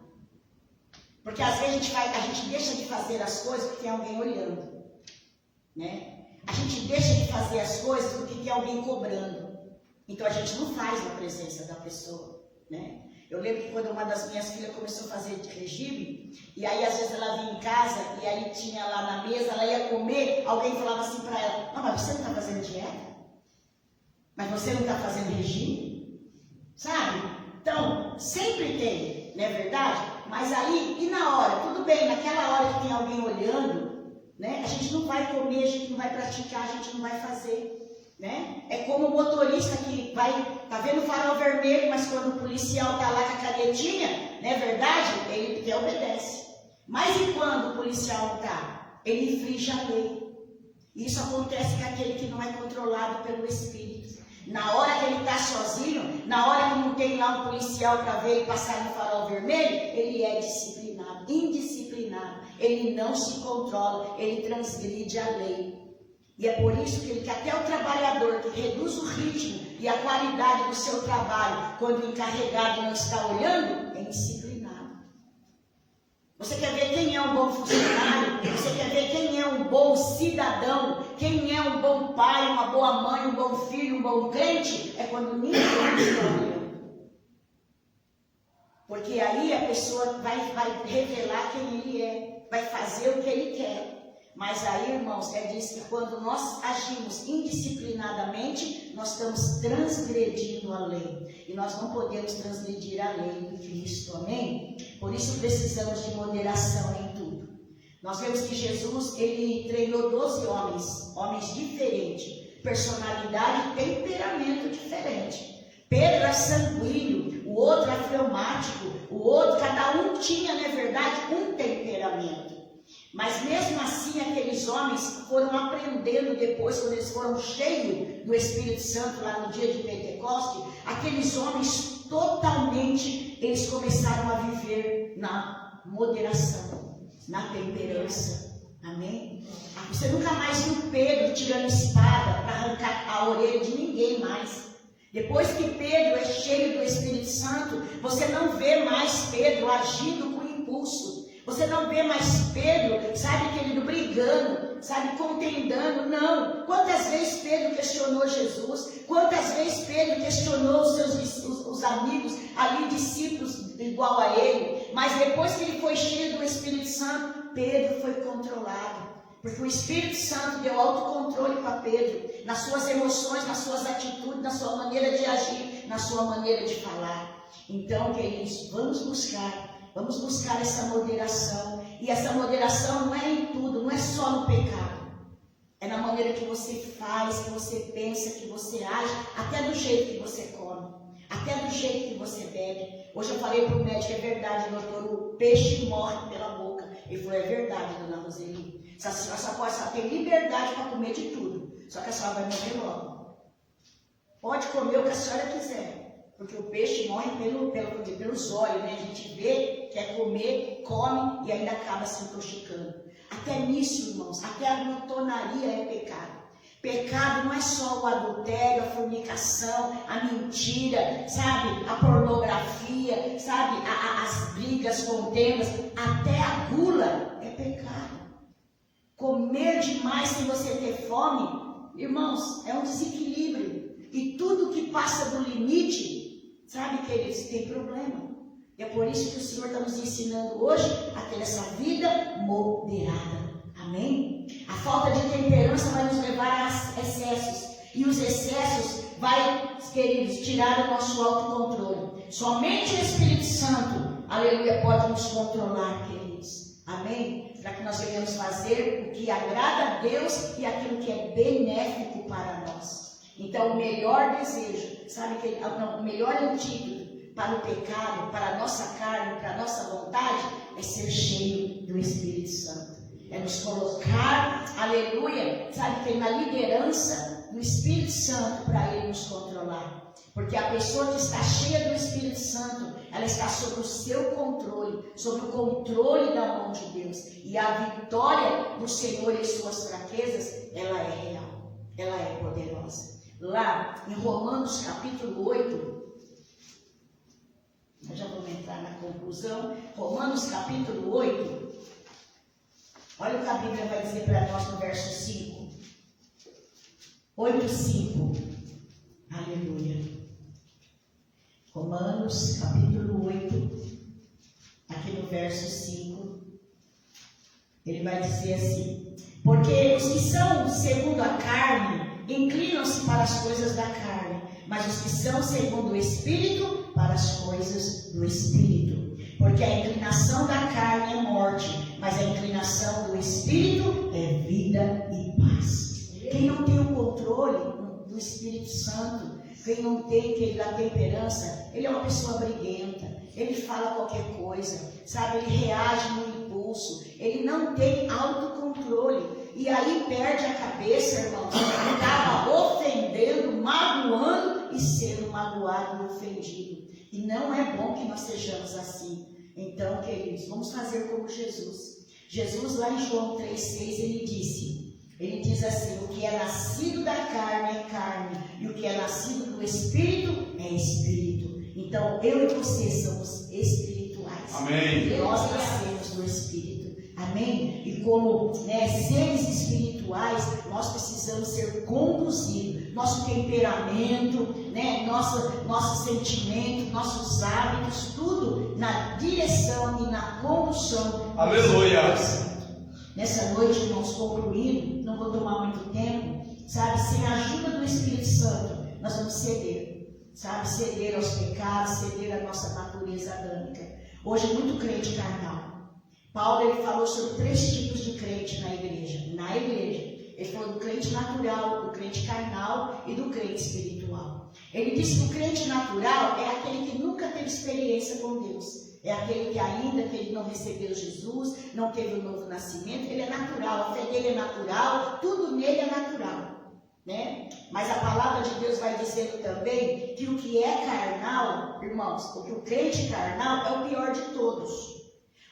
Porque às vezes a gente deixa de fazer as coisas porque tem alguém olhando, né? A gente deixa de fazer as coisas porque tem alguém cobrando. Então a gente não faz na presença da pessoa, né? Eu lembro que quando uma das minhas filhas começou a fazer regime, e aí às vezes ela vinha em casa, e aí tinha lá na mesa, ela ia comer, alguém falava assim para ela: não, mas você não está fazendo dieta? Mas você não está fazendo regime? Sabe? Então, sempre tem, não é verdade? Mas aí, e na hora? Tudo bem, naquela hora que tem alguém olhando, né? A gente não vai comer, a gente não vai praticar, a gente não vai fazer. Né? É como o motorista que tá vendo o farol vermelho, mas quando o policial está lá com a canetinha, não é verdade? Ele obedece. Mas e quando o policial não está? Ele infringe a lei. Isso acontece com aquele que não é controlado pelo Espírito. Na hora que ele está sozinho, na hora que não tem lá um policial para ver ele passar no farol vermelho, ele é disciplinado, indisciplinado. Ele não se controla, ele transgride a lei. E é por isso que até o trabalhador que reduz o ritmo e a qualidade do seu trabalho, quando o encarregado não está olhando, é indisciplinado. Você quer ver quem é um bom funcionário? Você quer ver quem é um bom cidadão? Quem é um bom pai, uma boa mãe, um bom filho, um bom crente? É quando ninguém está olhando. Porque aí a pessoa vai revelar quem ele é, vai fazer o que ele quer. Mas aí, irmãos, diz que quando nós agimos indisciplinadamente, nós estamos transgredindo a lei. E nós não podemos transgredir a lei do Cristo, amém? Por isso precisamos de moderação em tudo. Nós vemos que Jesus, ele treinou 12 homens diferentes, personalidade e temperamento diferente. Pedro era sanguíneo, o outro era fleumático, o outro, cada um tinha, na verdade, um temperamento. Mas mesmo assim, aqueles homens foram aprendendo depois, quando eles foram cheios do Espírito Santo lá no dia de Pentecoste, aqueles homens totalmente, eles começaram a viver na moderação, na temperança. Amém? Você nunca mais viu Pedro tirando espada para arrancar a orelha de ninguém mais. Depois que Pedro é cheio do Espírito Santo, você não vê mais Pedro agindo com impulso. Você não vê mais Pedro, sabe, querido, brigando, sabe, contendendo. Não. Quantas vezes Pedro questionou Jesus? Quantas vezes Pedro questionou os amigos ali, discípulos igual a ele? Mas depois que ele foi cheio do Espírito Santo, Pedro foi controlado. Porque o Espírito Santo deu autocontrole para Pedro, nas suas emoções, nas suas atitudes, na sua maneira de agir, na sua maneira de falar. Então, queridos, vamos buscar essa moderação. E essa moderação não é em tudo, não é só no pecado. É na maneira que você faz, que você pensa, que você age, até do jeito que você come, até do jeito que você bebe. Hoje eu falei para o médico, é verdade, doutor, o peixe morre pela boca. Ele falou, é verdade, dona Roseli. A senhora só tem liberdade para comer de tudo, só que a senhora vai morrer logo. Pode comer o que a senhora quiser, porque o peixe morre pelos olhos, né? A gente vê, quer comer, come e ainda acaba se intoxicando. Até nisso, irmãos, até a glutonaria é pecado. Pecado não é só o adultério, a fornicação, a mentira, sabe? A pornografia, sabe? As brigas, contendas, até a gula é pecado. Comer demais sem você ter fome, irmãos, é um desequilíbrio. E tudo que passa do limite, sabe, queridos, tem problema. E é por isso que o Senhor está nos ensinando hoje a ter essa vida moderada. Amém? A falta de temperança vai nos levar a excessos. E os excessos vai, queridos, tirar o nosso autocontrole. Somente o Espírito Santo, aleluia, pode nos controlar, queridos. Amém? Para que nós venhamos fazer o que agrada a Deus e aquilo que é benéfico para nós. Então, o melhor desejo, sabe, o melhor antídoto para o pecado, para a nossa carne, para a nossa vontade, é ser cheio do Espírito Santo. É nos colocar, aleluia, sabe, que na liderança do Espírito Santo para Ele nos controlar. Porque a pessoa que está cheia do Espírito Santo, ela está sob o seu controle, sob o controle da mão de Deus. E a vitória do Senhor em suas fraquezas, ela é real, ela é poderosa. Lá em Romanos capítulo 8, nós já vamos entrar na conclusão. Romanos capítulo 8, olha o que a Bíblia vai dizer para nós no verso 5. 8:5. Aleluia. Romanos capítulo 8, aqui no verso 5, ele vai dizer assim: porque os que são segundo a carne inclinam-se para as coisas da carne, mas os que são segundo o Espírito, para as coisas do Espírito. Porque a inclinação da carne é morte, mas a inclinação do Espírito é vida e paz. Quem não tem o controle do Espírito Santo, quem não tem a temperança, ele é uma pessoa briguenta, ele fala qualquer coisa, sabe, ele reage no impulso, ele não tem autocontrole. E aí perde a cabeça, irmãos, acaba ofendendo, magoando e sendo magoado e ofendido. E não é bom que nós sejamos assim. Então, queridos, vamos fazer como Jesus. Jesus, lá em João 3,6, ele diz assim: o que é nascido da carne é carne, e o que é nascido do Espírito é Espírito. Então, eu e você somos espirituais. Amém. Nós nascemos do Espírito. Amém? E como seres espirituais, nós precisamos ser conduzidos. Nosso temperamento, nosso sentimento, nossos hábitos, tudo na direção e na condução. Aleluia! Nessa noite, irmãos, concluindo, não vou tomar muito tempo, sabe? Sem a ajuda do Espírito Santo, nós vamos ceder, sabe? Ceder aos pecados, ceder à nossa natureza adâmica. Hoje, muito crente carnal. Paulo, ele falou sobre 3 tipos de crente na igreja. Ele falou do crente natural, do crente carnal e do crente espiritual. Ele disse que o crente natural é aquele que nunca teve experiência com Deus. É aquele que ainda que ele não recebeu Jesus, não teve o novo nascimento, ele é natural, a fé dele é natural, tudo nele é natural. Mas a palavra de Deus vai dizendo também que o que é carnal, irmãos, o crente carnal é o pior de todos.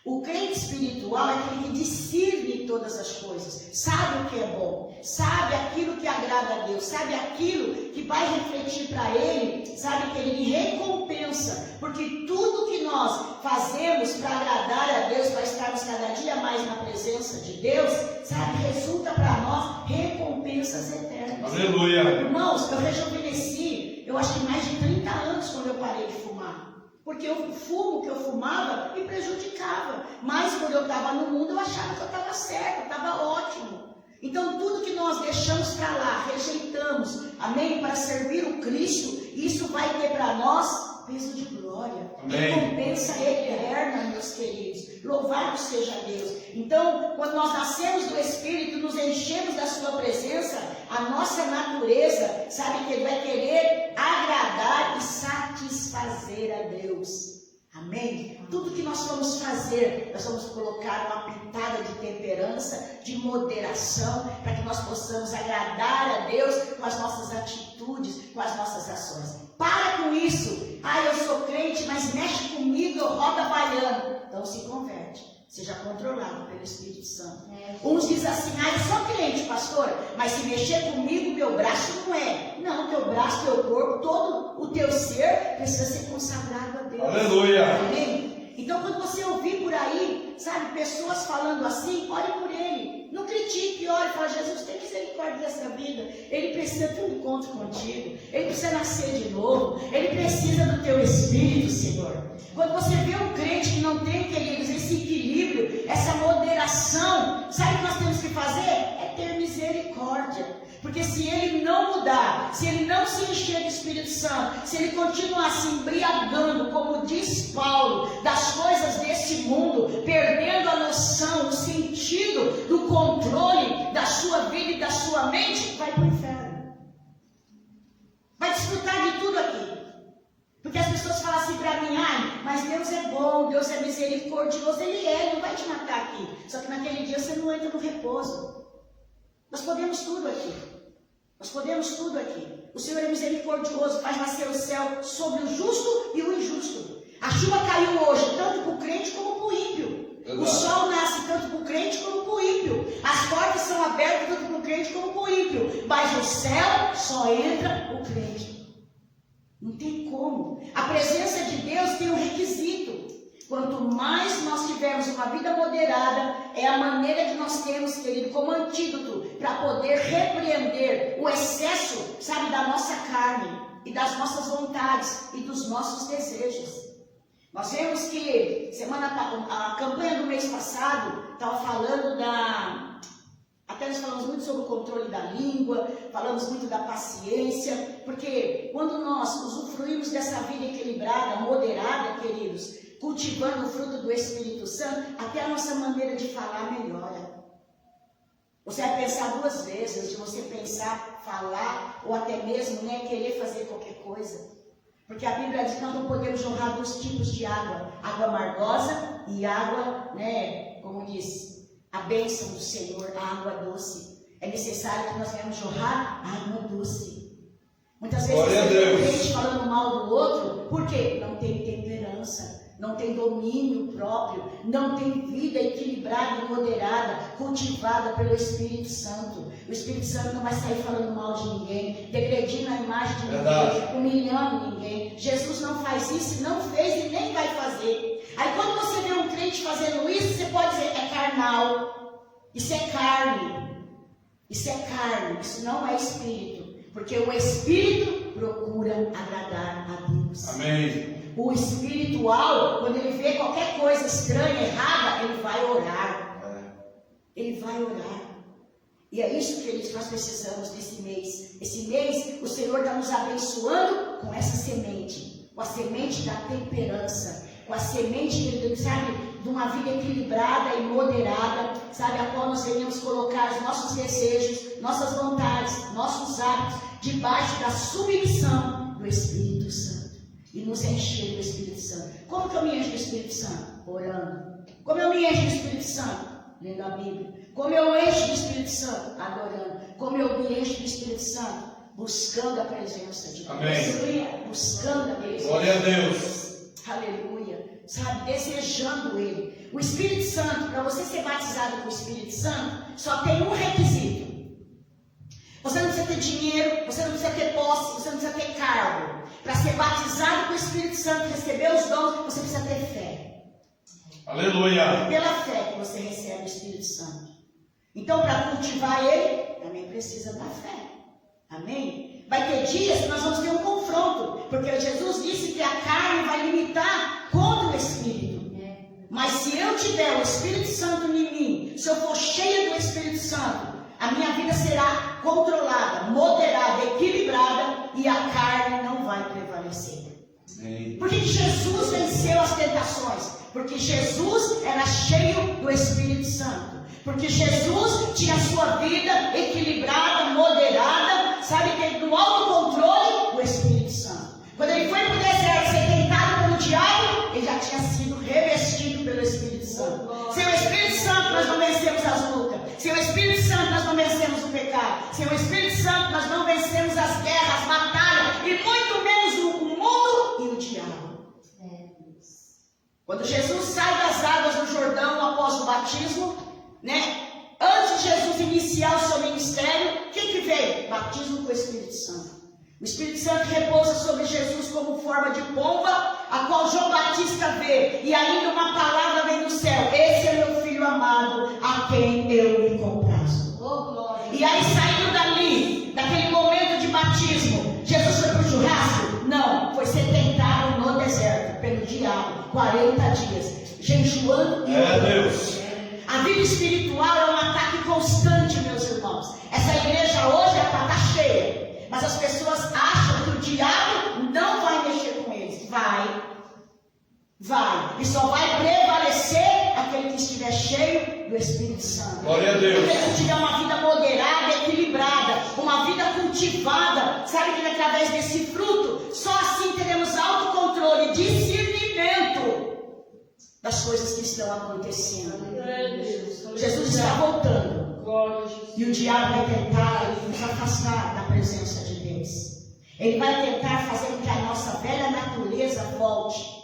O crente espiritual é aquele que discerne todas as coisas, sabe o que é bom, sabe aquilo que agrada a Deus, sabe aquilo que vai refletir para ele, sabe que ele recompensa, porque tudo que nós fazemos para agradar a Deus, para estarmos cada dia mais na presença de Deus, sabe, resulta para nós recompensas eternas. Aleluia! Irmãos, eu rejuvenesci, eu acho que mais de 30 anos quando eu parei de fumar. Porque o fumo que eu fumava me prejudicava. Mas quando eu estava no mundo, eu achava que eu estava certo, eu estava ótimo. Então, tudo que nós deixamos para lá, rejeitamos, amém, para servir o Cristo, isso vai ter para nós peso de glória. Amém. Recompensa eterna, meus queridos. Louvado seja Deus. Então, quando nós nascemos do Espírito, nos enchemos da sua presença, a nossa natureza, sabe, que vai querer agradar e satisfazer a Deus. Amém? Tudo que nós vamos fazer, nós vamos colocar uma pitada de temperança, de moderação, para que nós possamos agradar a Deus com as nossas atitudes, com as nossas ações. Para com isso. Eu sou crente, mas mexe comigo, eu rodo a baiana. Então se converte. Seja controlado pelo Espírito Santo. Uns dizem assim, eu sou crente, pastor, mas se mexer comigo, meu braço não é. Não, teu braço, teu corpo, todo o teu ser precisa ser consagrado a Deus. Aleluia! Amém? Então, quando você ouvir por aí, sabe, pessoas falando assim, ore por ele. Não critique, ore, fala, Jesus, tem misericórdia dessa vida. Ele precisa ter um encontro contigo. Ele precisa nascer de novo. Ele precisa do teu Espírito, Senhor. Quando você vê um crente que não tem, queridos, esse equilíbrio, essa moderação, sabe o que nós temos que fazer? É ter misericórdia. Porque se ele não mudar, se ele não se encher do Espírito Santo, se ele continuar se embriagando, como diz Paulo, das coisas desse mundo, perdendo a noção, o sentido do controle da sua vida e da sua mente, vai para o inferno. Vai desfrutar de tudo aqui. Porque as pessoas falam assim para mim, mas Deus é bom, Deus é misericordioso, Ele não vai te matar aqui. Só que naquele dia você não entra no repouso. Nós podemos tudo aqui. Nós podemos tudo aqui. O Senhor é misericordioso, faz nascer o céu sobre o justo e o injusto. A chuva caiu hoje, tanto para o crente como para o ímpio. O sol nasce tanto para o crente como para o ímpio. As portas são abertas tanto para o crente como para o ímpio. Mas no céu só entra o crente. Não tem como. A presença de Deus tem um requisito. Quanto mais nós tivermos uma vida moderada, é a maneira de nós termos, querido, como antídoto para poder repreender o excesso, sabe, da nossa carne e das nossas vontades e dos nossos desejos. Nós vemos que a campanha do mês passado estava falando até nós falamos muito sobre o controle da língua, falamos muito da paciência, porque quando nós usufruímos dessa vida equilibrada, moderada, queridos, cultivando o fruto do Espírito Santo, até a nossa maneira de falar melhora. Você vai pensar 2 vezes antes de você pensar, falar, ou até mesmo querer fazer qualquer coisa. Porque a Bíblia diz que nós não podemos jorrar 2 tipos de água. Água amargosa e água, como diz, a bênção do Senhor, a água doce. É necessário que nós venhamos jorrar água doce. Muitas vezes você vê um crente falando mal do outro, por quê? Não tem temperança. Não tem domínio próprio, não tem vida equilibrada e moderada, cultivada pelo Espírito Santo. O Espírito Santo não vai sair falando mal de ninguém, degredindo a imagem de ninguém, humilhando ninguém. Jesus não faz isso, não fez e nem vai fazer. Aí quando você vê um crente fazendo isso, você pode dizer, é carnal, isso é carne, isso não é espírito, porque o espírito procura agradar a Deus. Amém. O espiritual, quando ele vê qualquer coisa estranha, errada, ele vai orar. Ele vai orar. E é isso que nós precisamos nesse mês. Esse mês, o Senhor está nos abençoando com essa semente. Com a semente da temperança. Com a semente, sabe, de uma vida equilibrada e moderada. Sabe, a qual nós venhamos colocar os nossos desejos, nossas vontades, nossos hábitos, debaixo da submissão do Espírito Santo. E nos encher do Espírito Santo. Como que eu me encho do Espírito Santo? Orando. Como eu me encho do Espírito Santo? Lendo a Bíblia. Como eu encho do Espírito Santo? Adorando. Como eu me encho do Espírito Santo? Buscando a presença de Deus. Amém. Buscando a presença. Glória a Deus. Aleluia. Sabe, desejando Ele. O Espírito Santo, para você ser batizado com o Espírito Santo, só tem um requisito. Você não precisa ter dinheiro, você não precisa ter posse, você não precisa ter cargo. Para ser batizado com o Espírito Santo, receber os dons, você precisa ter fé. Aleluia. É pela fé que você recebe o Espírito Santo. Então, para cultivar ele, também precisa da fé. Amém? Vai ter dias que nós vamos ter um confronto, porque Jesus disse que a carne vai limitar contra o Espírito. Mas se eu tiver o Espírito Santo em mim, se eu for cheia do Espírito Santo, a minha vida será controlada, moderada, equilibrada, e a carne não vai prevalecer. Por que Jesus venceu as tentações? Porque Jesus era cheio do Espírito Santo. Porque Jesus tinha a sua vida equilibrada, moderada, sabe, no autocontrole do Espírito Santo. Quando ele foi para o deserto ser tentado pelo diabo, ele já tinha sido revestido pelo Espírito Santo. Sem o Espírito Santo nós não vencemos as lutas. Sem o Espírito Santo nós não vencemos o pecado. Sem o Espírito Santo nós não vencemos as guerras, as batalhas, e muito menos o mundo e o diabo. Quando Jesus sai das águas do Jordão após o batismo, antes de Jesus iniciar o seu ministério, o que veio? Batismo com o Espírito Santo. O Espírito Santo repousa sobre Jesus como forma de pomba, a qual João Batista vê, e ainda uma palavra vem do céu: esse é meu filho amado, a quem eu me comprazo. E aí, saindo dali, daquele momento de batismo, Jesus foi para o churrasco? Não, foi ser tentado no deserto pelo diabo, 40 dias, jejuando e orando. A vida espiritual é um ataque constante, meus irmãos. Essa igreja hoje é para estar cheia, mas as pessoas acham que o diabo não vai mexer com eles. Vai. E só vai prevalecer aquele que estiver cheio do Espírito Santo. Glória a Deus. Aquele que tiver uma vida moderada, equilibrada, uma vida cultivada, sabe que através desse fruto, só assim teremos autocontrole, discernimento das coisas que estão acontecendo. Jesus está voltando. E o diabo vai tentar nos afastar da presença de Deus. Ele vai tentar fazer com que a nossa velha natureza volte.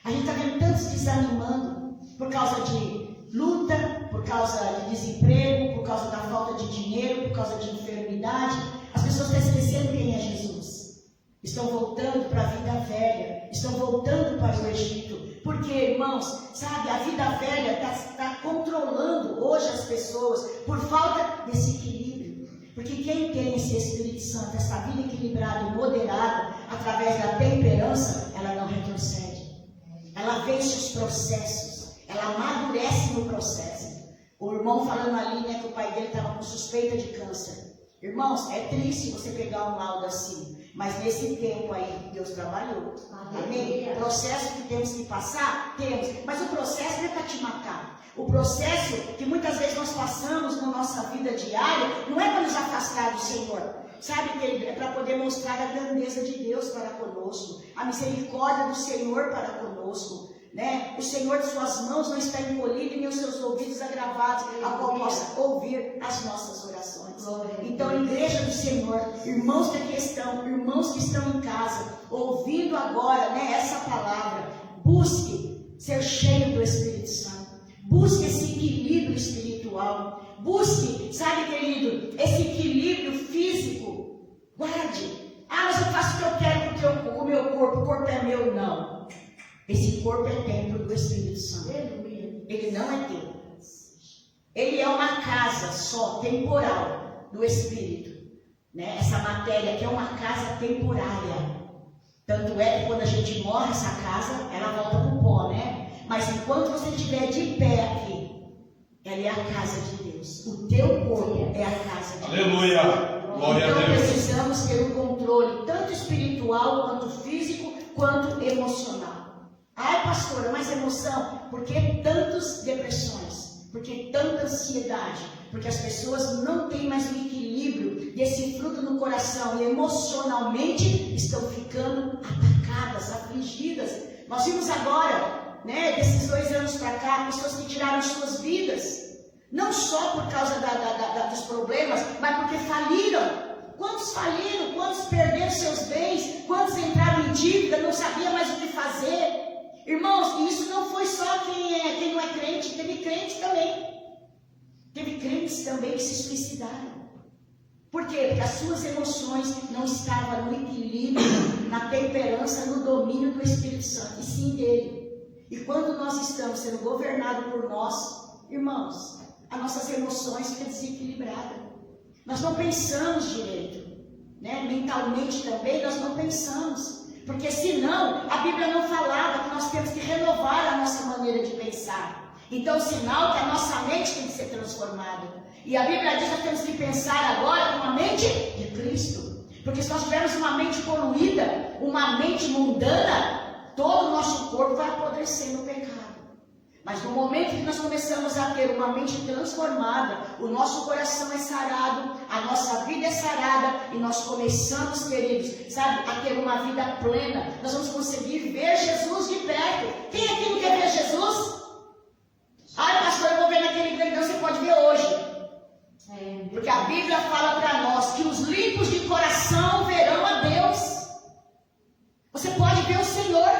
A gente está vendo tantos desanimando por causa de luta, por causa de desemprego, por causa da falta de dinheiro, por causa de enfermidade. As pessoas estão esquecendo quem é Jesus. Estão voltando para a vida velha, estão voltando para o Egito. Porque, irmãos, sabe, a vida velha está controlando hoje as pessoas por falta desse equilíbrio. Porque quem tem esse Espírito Santo, essa vida equilibrada e moderada, através da temperança, ela não retrocede. Ela vence os processos, ela amadurece no processo. O irmão falando ali, que o pai dele estava com suspeita de câncer. Irmãos, é triste você pegar um laudo assim, mas nesse tempo aí Deus trabalhou. Amém? O processo que temos que passar, temos, mas o processo não é para te matar. O processo que muitas vezes nós passamos na nossa vida diária, não é para nos afastar do Senhor. Sabe, querido, é para poder mostrar a grandeza de Deus para conosco, a misericórdia do Senhor para conosco. O Senhor de suas mãos não está encolhido e nem os seus ouvidos agravados, a qual possa ouvir as nossas orações. Então, igreja do Senhor, irmãos que aqui estão, irmãos que estão em casa, ouvindo agora essa palavra, busque ser cheio do Espírito Santo, busque esse equilíbrio espiritual, busque, sabe, querido, esse equilíbrio físico, guarde. Mas eu faço o que eu quero com o meu corpo, o corpo é meu, não. Esse corpo é templo do Espírito Santo. Ele não é teu. Ele é uma casa só, temporal, do Espírito. Né? Essa matéria aqui é uma casa temporária. Tanto é que quando a gente morre, essa casa, ela volta para o pó, né? Mas enquanto você estiver de pé aqui, ela é a casa de Deus. O teu corpo é a casa de Deus. Aleluia! Glória Então a Deus. precisamos ter um controle tanto espiritual, quanto físico, quanto emocional. Ai, pastora, mas emoção? Por que tantas depressões? Por que tanta ansiedade? Porque as pessoas não têm mais o equilíbrio desse fruto no coração e emocionalmente estão ficando atacadas, afligidas. Nós vimos agora, né, desses 2 anos para cá, pessoas que tiraram suas vidas. Não só por causa dos problemas, mas porque faliram. Quantos faliram? Quantos perderam seus bens? Quantos entraram em dívida, não sabiam mais o que fazer? Irmãos, isso não foi só quem não é crente, teve crente também. Teve crentes também que se suicidaram. Por quê? Porque as suas emoções não estavam no equilíbrio, na temperança, no domínio do Espírito Santo, e sim dele. E quando nós estamos sendo governados por nós, irmãos, as nossas emoções ficam desequilibradas. Nós não pensamos direito, né? Mentalmente também nós não pensamos. Porque senão, a Bíblia não falava que nós temos que renovar a nossa maneira de pensar. Então, o sinal que a nossa mente tem que ser transformada. E a Bíblia diz que nós temos que pensar agora com a mente de Cristo. Porque se nós tivermos uma mente poluída, uma mente mundana, todo o nosso corpo vai apodrecer no pecado. Mas no momento que nós começamos a ter uma mente transformada, o nosso coração é sarado, a nossa vida é sarada, e nós começamos, queridos, sabe, a ter uma vida plena. Nós vamos conseguir ver Jesus de perto. Quem aqui não quer ver Jesus? Ai, pastor, eu vou ver naquele grandão. Você pode ver hoje. Porque a Bíblia fala para nós que os limpos de coração verão a Deus. Você pode ver o Senhor.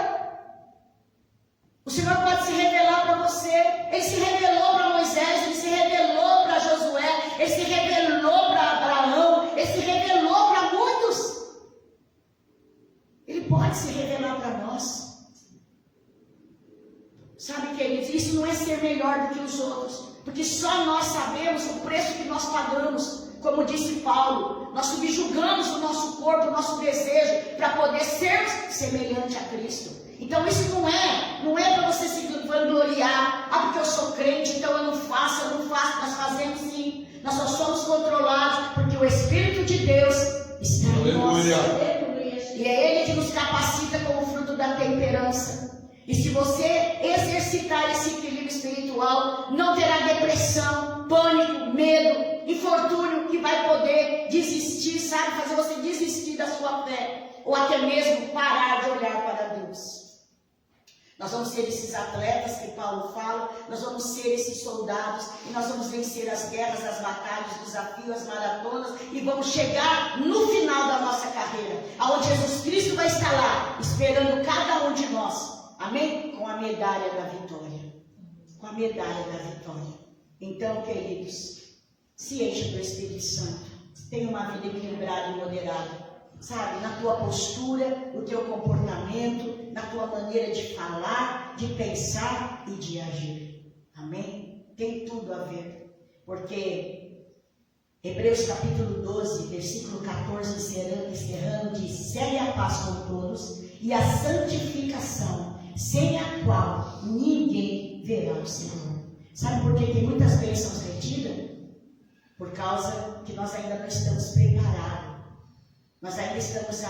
O Senhor pode se revelar para você. Ele se revelou para Moisés, ele se revelou para Josué, ele se revelou para Abraão, ele se revelou para muitos. Ele pode se revelar para nós. Sabe, queridos, isso não é ser melhor do que os outros, porque só nós sabemos o preço que nós pagamos. Como disse Paulo, nós subjugamos o nosso corpo, o nosso desejo, para poder sermos semelhante a Cristo. Então isso não é para você se vangloriar. Ah, porque eu sou crente, então eu não faço. Nós fazemos sim. Nós só somos controlados porque o Espírito de Deus está em nós. E é Ele que nos capacita com o fruto da temperança. E se você exercitar esse equilíbrio espiritual, não terá depressão, pânico, medo, infortúnio que vai poder desistir, sabe? Fazer você desistir da sua fé. Ou até mesmo parar de olhar para Deus. Nós vamos ser esses atletas que Paulo fala, nós vamos ser esses soldados, e nós vamos vencer as guerras, as batalhas, os desafios, as maratonas, e vamos chegar no final da nossa carreira, aonde Jesus Cristo vai estar lá, esperando cada um de nós, amém? Com a medalha da vitória, com a medalha da vitória. Então, queridos, se encha do Espírito Santo, tenha uma vida equilibrada e moderada. Sabe, na tua postura, no teu comportamento, na tua maneira de falar, de pensar e de agir. Amém? Tem tudo a ver. Porque Hebreus capítulo 12, versículo 14, encerrando, diz: segue a paz com todos e a santificação, sem a qual ninguém verá o Senhor. Sabe por que tem muitas bênçãos retidas? Por causa que nós ainda não estamos preparados. Nós ainda estamos,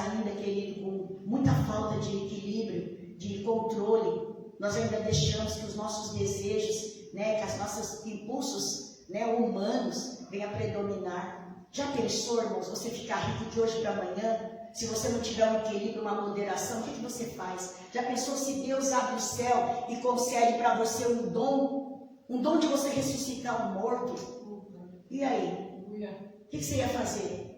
querido, com muita falta de equilíbrio, de controle. Nós ainda deixamos que os nossos desejos, né, que os nossos impulsos, né, humanos venham a predominar. Já pensou, irmãos, você ficar rico de hoje para amanhã? Se você não tiver um equilíbrio, uma moderação, o que você faz? Já pensou se Deus abre o céu e concede para você um dom de você ressuscitar um morto? E aí? O que você ia fazer?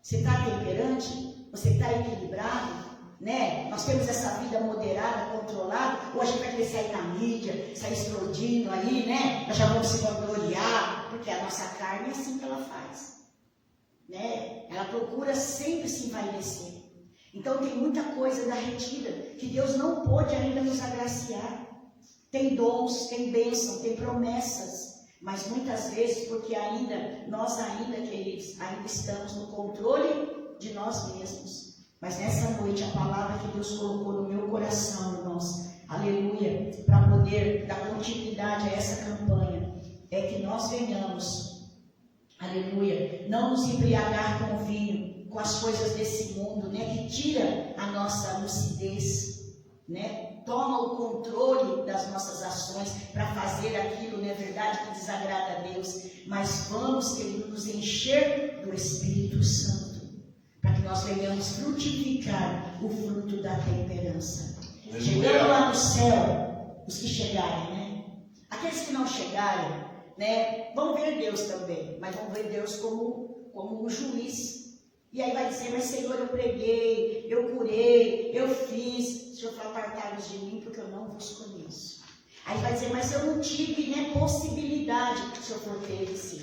Você está temperante? Você está equilibrado? Né? Nós temos essa vida moderada, controlada, ou a gente vai querer sair na mídia, sair explodindo aí, né? Nós já vamos se vangloriar, porque a nossa carne é assim que ela faz. Né? Ela procura sempre se envaidecer. Então tem muita coisa derretida que Deus não pôde ainda nos agraciar. Tem dons, tem bênção, tem promessas, mas muitas vezes porque nós queridos, ainda estamos no controle de nós mesmos. Mas nessa noite a palavra que Deus colocou no meu coração, irmãos, aleluia, para poder dar continuidade a essa campanha, é que nós venhamos, aleluia, não nos embriagar com vinho, com as coisas desse mundo, né, que tira a nossa lucidez, né, toma o controle das nossas ações para fazer aquilo, não é verdade, que desagrada a Deus, mas vamos, querido, nos encher do Espírito Santo, para que nós venhamos frutificar o fruto da temperança. Chegando lá no céu, os que chegarem, né? Aqueles que não chegarem, né, vão ver Deus também, mas vão ver Deus como um juiz. E aí vai dizer, mas Senhor, eu preguei, eu curei, eu fiz. Senhor, apartai-vos de mim, porque eu não vos conheço. Aí vai dizer, mas eu não tive, né, possibilidade. O Senhor teve sim.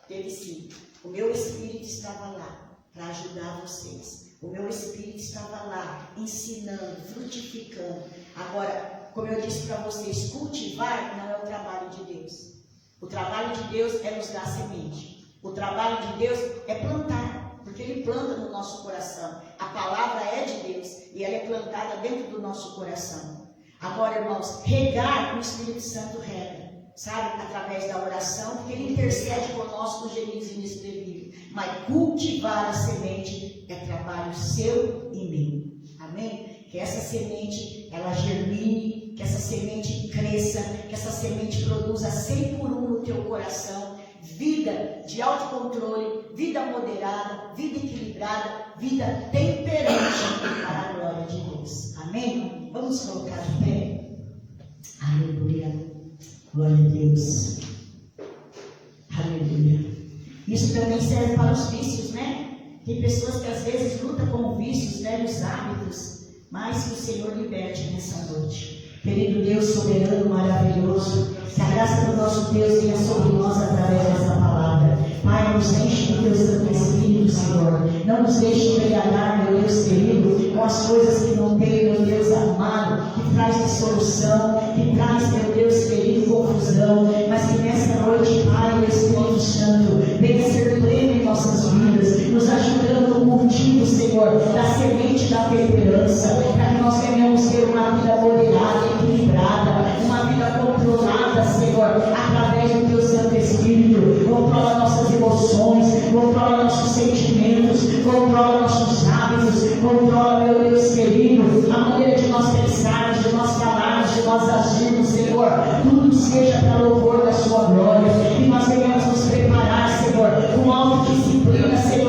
Teve sim. O meu Espírito estava lá para ajudar vocês. O meu Espírito estava lá ensinando, frutificando. Agora, como eu disse para vocês, cultivar não é o trabalho de Deus. O trabalho de Deus é nos dar semente. O trabalho de Deus é plantar. Porque Ele planta no nosso coração. A palavra é de Deus e ela é plantada dentro do nosso coração. Agora, irmãos, regar, o Espírito Santo rega, sabe? Através da oração, porque Ele intercede conosco os gemidos inexprimíveis. Mas cultivar a semente é trabalho seu e meu. Amém? Que essa semente, ela germine, que essa semente cresça, que essa semente produza 100 por 1 no teu coração. Vida de autocontrole, vida moderada, vida equilibrada, vida temperante para a glória de Deus. Amém? Vamos colocar de pé. Aleluia. Glória a Deus. Aleluia. Isso também serve para os vícios, né? Tem pessoas que às vezes lutam com vícios, velhos hábitos, mas que o Senhor liberte nessa noite. Querido Deus soberano, maravilhoso, que a graça do nosso Deus venha sobre nós através dessa palavra. Pai, nos enche do teu Santo Espírito, Senhor. Não nos deixe enganar, meu Deus querido, com as coisas que não tem, meu Deus amado, que traz dissolução, que traz, meu Deus querido, confusão. Mas que nessa noite, Pai, o Espírito Santo venha ser pleno em nossas vidas, nos ajudando no cultivo, Senhor, da semente da temperança, para que nós venhamos ter uma vida moderada, equilibrada, uma vida controlada, Senhor, através do teu Santo Espírito. Controla nossas emoções, controla nossos sentimentos, controla nossos hábitos, controla, meu Deus querido, a maneira de nós pensarmos, de nós falarmos, de nós agirmos, Senhor. Tudo seja para louvor da sua glória. E nós venhamos nos preparar, Senhor, com autodisciplina, Senhor.